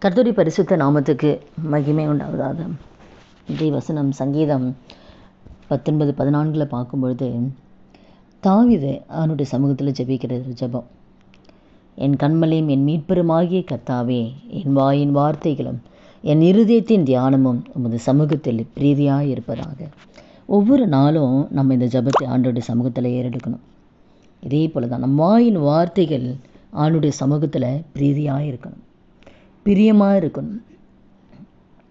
கர்த்தருடைய பரிசுத்த நாமத்துக்கு மகிமை உண்டாவதாக. இன்றைய வசனம் சங்கீதம் 19:14 பார்க்கும்பொழுது, தாவீது அவனுடைய சமூகத்தில் ஜெபிக்கிற ஜெபம். என் கண்மலையும் என் மீட்பெருமாகிய கர்த்தாவே, என் வாயின் வார்த்தைகளும் என் இருதயத்தின் தியானமும் உமது சமூகத்தில் பிரீதியாக இருப்பதாக. ஒவ்வொரு நாளும் நம்ம இந்த ஜெபத்தை ஆண்டோடைய சமூகத்தில் ஏறெடுக்கணும். இதே போல் தான் நம் வாயின் வார்த்தைகள் ஆண்டுடைய சமூகத்தில் பிரீதியாக இருக்கணும், பிரியமாக இருக்கணும்.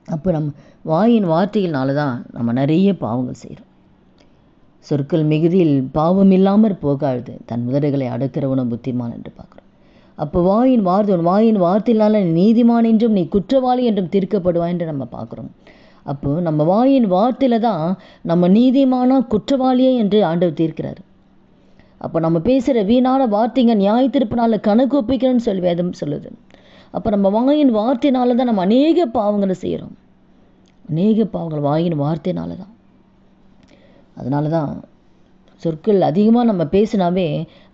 அப்போ நம்ம வாயின் வார்த்தைகள்னால தான் நம்ம நிறைய பாவங்கள் செய்கிறோம். சொற்கள் மிகுதியில் பாவம் இல்லாமல் போகாது, தன் உதடுகளை அடக்கிறவனும் புத்திமான் என்று பார்க்குறோம். அப்போ வாயின் வார்த்தையினால நீதிமான் என்றும் நீ குற்றவாளி என்றும் தீர்க்கப்படுவாய் என்று நம்ம பார்க்குறோம். அப்போ நம்ம வாயின் வார்த்தையில் தான் நம்ம நீதிமானா குற்றவாளியே என்று ஆண்டவர் தீர்க்கிறார். அப்போ நம்ம பேசுகிற வீணான வார்த்தைங்க நியாயத்தீர்ப்பினால கணக்கு ஒப்பிக்கணும்னு சொல்லி வேதம் சொல்லுது. அப்போ நம்ம வாயின் வார்த்தையினால தான் நம்ம அநேக பாவங்களை செய்கிறோம். அநேக பாவங்கள் வாயின் வார்த்தையினால தான். அதனால தான் சொற்கள் அதிகமாக நம்ம பேசினாவே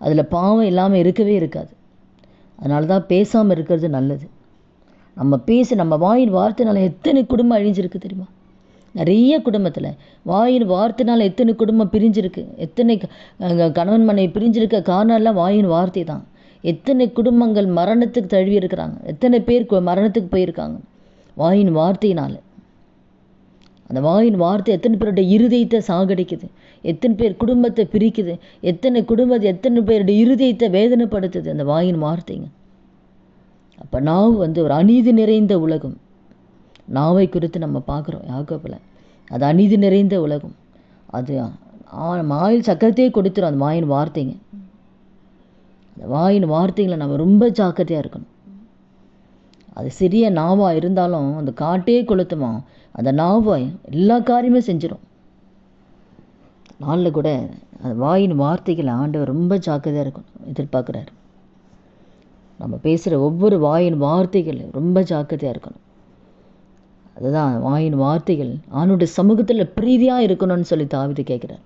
அதில் பாவம் இல்லாமல் இருக்கவே இருக்காது. அதனால தான் பேசாமல் இருக்கிறது நல்லது. நம்ம வாயின் வார்த்தையினால எத்தனை குடும்பம் அழிஞ்சிருக்கு தெரியுமா? நிறைய குடும்பத்தில் வாயின் வார்த்தையினால் எத்தனை குடும்பம் பிரிஞ்சிருக்கு, எத்தனை கணவன் மனைவி பிரிஞ்சிருக்க காரணம் எல்லாம் வாயின் வார்த்தை தான். எத்தனை குடும்பங்கள் மரணத்துக்கு தழுவி இருக்கிறாங்க, எத்தனை பேர் மரணத்துக்கு போயிருக்காங்க வாயின் வார்த்தையினால். அந்த வாயின் வார்த்தை எத்தனை பேருடைய இருதயத்தை சாகடிக்குது, எத்தனை பேர் குடும்பத்தை பிரிக்குது, எத்தனை பேருடைய இருதயத்தை வேதனைப்படுத்துது அந்த வாயின் வார்த்தைங்க. அப்போ நாவு ஒரு அநீதி நிறைந்த உலகம். நாவை குறித்து நம்ம பார்க்குறோம் யாக்கோபில். அது அநீதி நிறைந்த உலகம். அது ஆயில் சக்கரத்தையே கொடுத்துரும் அந்த வாயின் வார்த்தைங்க. அந்த வாயின் வார்த்தைகளை நம்ம ரொம்ப ஜாக்கிரதையாக இருக்கணும். அது சிறிய நாவாக இருந்தாலும் அந்த காட்டே கொளுத்துமா, அந்த நாவை எல்லா காரியமே செஞ்சிடும். நாளில் கூட அந்த வாயின் வார்த்தைகளை ஆண்டவர் ரொம்ப ஜாக்கிரதையாக இருக்கணும் எதிர்பார்க்குறாரு. நம்ம பேசுகிற ஒவ்வொரு வாயின் வார்த்தைகள் ரொம்ப ஜாக்கிரதையாக இருக்கணும். அதுதான் வாயின் வார்த்தைகள் ஆண்டவருடைய சமூகத்தில் பிரீதியாக இருக்கணும்னு சொல்லி தாவீது கேட்குறார்.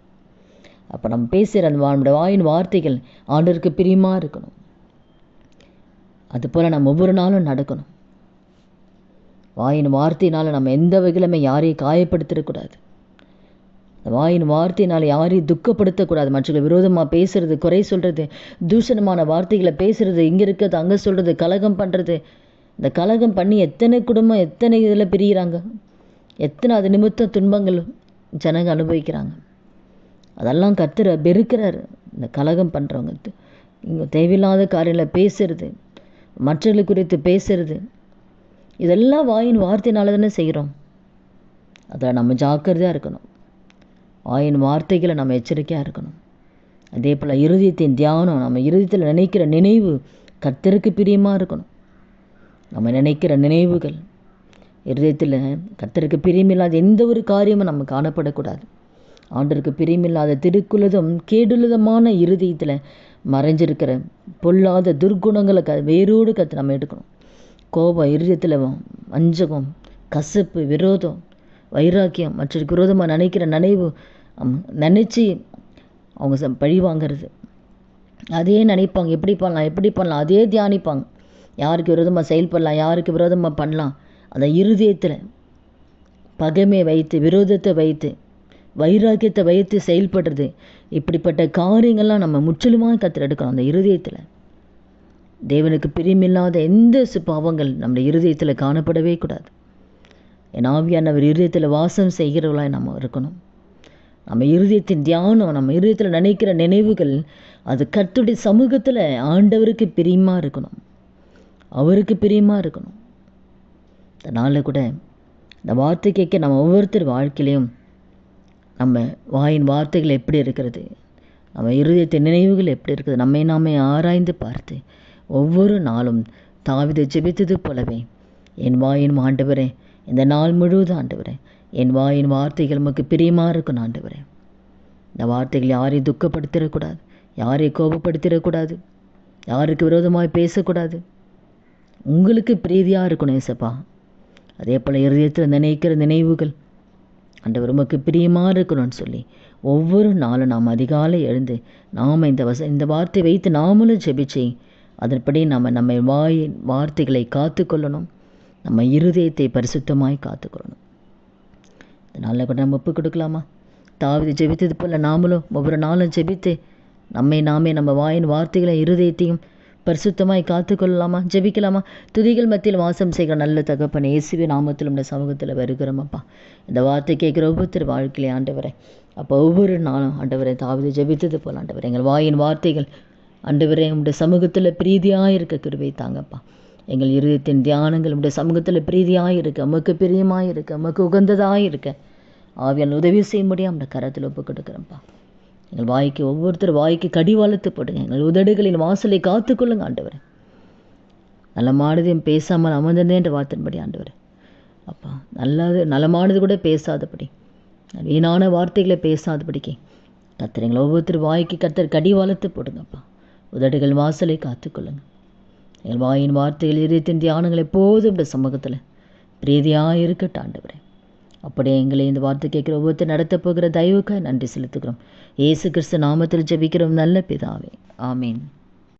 அப்போ நம்ம பேசுகிற அந்த வாயின் வார்த்தைகள் ஆண்டவருக்கு பிரியமாக இருக்கணும். அதுபோல் நம்ம ஒவ்வொரு நாளும் நடக்கணும். வாயின் வார்த்தையினால் நம்ம எந்த வகையிலுமே யாரையும் காயப்படுத்திடக்கூடாது. வாயின் வார்த்தையினால் யாரையும் துக்கப்படுத்தக்கூடாது. மற்றவர்கள் விரோதமாக பேசுறது, குறை சொல்கிறது, தூஷணமான வார்த்தைகளை பேசுறது, இங்கே இருக்கிறது அங்கே சொல்கிறது, கலகம் பண்ணுறது. இந்த கலகம் பண்ணி எத்தனை குடும்பம் எத்தனை இதில் பிரிகிறாங்க, எத்தனை அது நிமித்த துன்பங்கள் ஜனங்க அனுபவிக்கிறாங்க. அதெல்லாம் கர்த்தர் வெறுக்கிறார். இந்த கலகம் பண்ணுறவங்க, இங்கே தேவையில்லாத காரியங்களை பேசுறது, மற்றவர்களை குறித்து பேசுறது, இதெல்லாம் வாயின் வார்த்தையினால தானே செய்கிறோம். அதை நம்ம ஜாக்கிரதையாக இருக்கணும். வாயின் வார்த்தைகளை நம்ம எச்சரிக்கையாக இருக்கணும். அதே போல் இருதயத்தின் தியானம், நம்ம இருதயத்தில் நினைக்கிற நினைவு கர்த்தருக்கு பிரியமாக இருக்கணும். நம்ம நினைக்கிற நினைவுகள் இருதயத்தில் கர்த்தருக்கு பிரியமில்லாத எந்த ஒரு காரியமும் நம்ம காணப்படக்கூடாது. ஆண்டவருக்கு பிரியமில்லாத திருக்குள்ளதும் கேடுள்ளதுமான இருதயத்தில் மறைஞ்சிருக்கிற பொல்லாத துர்குணங்களை வேரோடு நம்ம எடுக்கணும். கோபம், இருதயத்தில் வஞ்சகம், கசப்பு, விரோதம், வைராக்கியம், மற்றவருக்கு விரோதமாக நினைக்கிற நினச்சி அவங்க பழி வாங்கிறது, அதே நினைப்பாங்க. எப்படி பண்ணலாம் அதே தியானிப்பாங்க. யாருக்கு விரோதமாக செயல்படலாம், யாருக்கு விரோதமாக பண்ணலாம். அந்த இருதயத்தில் பகைமை வைத்து, விரோதத்தை வைத்து, வைராக்கியத்தை வைத்து செயல்படுறது, இப்படிப்பட்ட காரியங்கள்லாம் நம்ம முற்றிலுமாக கர்த்தர் எடுக்கணும். அந்த இருதயத்தில் தேவனுக்கு பிரியமில்லாத எந்த பாவங்கள் நம்முடைய இருதயத்தில் காணப்படவே கூடாது. என் ஆவியானவர் இருதயத்தில் வாசம் செய்கிறவர்களாக நம்ம இருக்கணும். நம்ம இருதயத்தின் தியானம், நம்ம இருதயத்தில் நினைக்கிற நினைவுகள் அது கர்த்தருடைய சமூகத்தில் ஆண்டவருக்கு பிரியமாக இருக்கணும், அவருக்கு பிரியமாக இருக்கணும். அதனால் கூட இந்த வார்த்தை கேட்க நம்ம ஒவ்வொருத்தர் வாழ்க்கையிலையும் நம்ம வாயின் வார்த்தைகள் எப்படி இருக்கிறது, நம்ம இருதயத்தின் நினைவுகள் எப்படி இருக்குது, நம்மை நாமே ஆராய்ந்து பார்த்து ஒவ்வொரு நாளும் தாவீது ஜெபித்தது போலவே என் வாயின் ஆண்டவரே, இந்த நாள் முழுவதும் ஆண்டவரே, என் வாயின் வார்த்தைகள் நமக்கு பிரியமாக இருக்கணும் ஆண்டவரே. இந்த வார்த்தைகள் யாரையும் துக்கப்படுத்திடக்கூடாது, யாரையும் கோபப்படுத்திடக்கூடாது, யாருக்கு விரோதமாக பேசக்கூடாது. உங்களுக்கு பிரீதியாக இருக்கணும் ஏசப்பா. அதே போல் இருதயத்தில் நினைக்கிற நினைவுகள் ஆண்டவர் உமக்கு பிரியமாக இருக்கணும்னு சொல்லி ஒவ்வொரு நாளும் நாம் அதிகாலை எழுந்து நாம் இந்த வார்த்தை வைத்து நாமளும் ஜெபிச்சு அதன்படி நம்ம வார்த்தைகளை காத்து கொள்ளணும். நம்ம இருதயத்தை பரிசுத்தமாய் காத்துக்கொள்ளணும். இதனால் கூட நம்ம ஒப்பு கொடுக்கலாமா? தாவீது ஜெபித்தது போல நாமளும் ஒவ்வொரு நாளும் ஜெபித்து நாமே நம்ம வாயின் வார்த்தைகளை இருதயத்தையும் பரிசுத்தமாய் காத்துக்கொள்ளலாமா? ஜெபிக்கலாமா? துதிகள் மத்தியில் வாசம் செய்கிற நல்ல தகப்பன் இயேசுவே நாமத்தில் உடைய சமூகத்தில் வருகிறோமப்பா. இந்த வார்த்தை கேட்குற ஒவ்வொருத்தர் வாழ்க்கையிலே ஆண்டவரே, அப்போ ஒவ்வொரு நாளும் ஆண்டவரே தாவீது ஜெபித்தது போல் ஆண்டவரே எங்கள் வாயின் வார்த்தைகள் ஆண்டவரே உடைய சமூகத்தில் பிரீதியாக இருக்க கிருபை தாங்கப்பா. எங்கள் இருதயத்தின் தியானங்கள் உடைய சமூகத்தில் பிரீதியாக இருக்க, உமக்கு பிரியமாக இருக்க, உமக்கு உகந்ததாக இருக்க ஆவியால் உதவி செய்ய முடியும் அந்த கரத்தில் ஒப்பு கொடுக்குறேன்ப்பா. எங்கள் வாய்க்கு ஒவ்வொருத்தர் வாய்க்கு கடிவாளத்து போடுங்க. எங்கள் உதடுகளின் வாசலை காத்துக்கொள்ளுங்க ஆண்டவர். நலமானதையும் பேசாமல் அமர்ந்ததே என்ற வார்த்தையின்படி ஆண்டவர் அப்பா, நலமானது கூட பேசாதபடி, வீணான வார்த்தைகளை பேசாதபடிக்கு கர்த்தர் எங்களை ஒவ்வொருத்தர் வாய்க்கு கர்த்தர் கடிவாளத்து போடுங்கப்பா. உதடுகள் வாசலை காத்துக்கொள்ளுங்க. எங்கள் வாயின் வார்த்தைகள் இதயத்தின் தியானங்கள் எப்போதும் இந்த சமூகத்தில் பிரீதியாக இருக்கட்டும் ஆண்டவரே. அப்படியே எங்களை இந்த வார்த்தை கேட்குற ஒவ்வொருத்தர் நடத்த போகிற தயவுக்காக நன்றி செலுத்துகிறோம். இயேசு கிறிஸ்து நாமத்தில் ஜெபிக்கிறோம் நல்ல பிதாவே, ஆமீன்.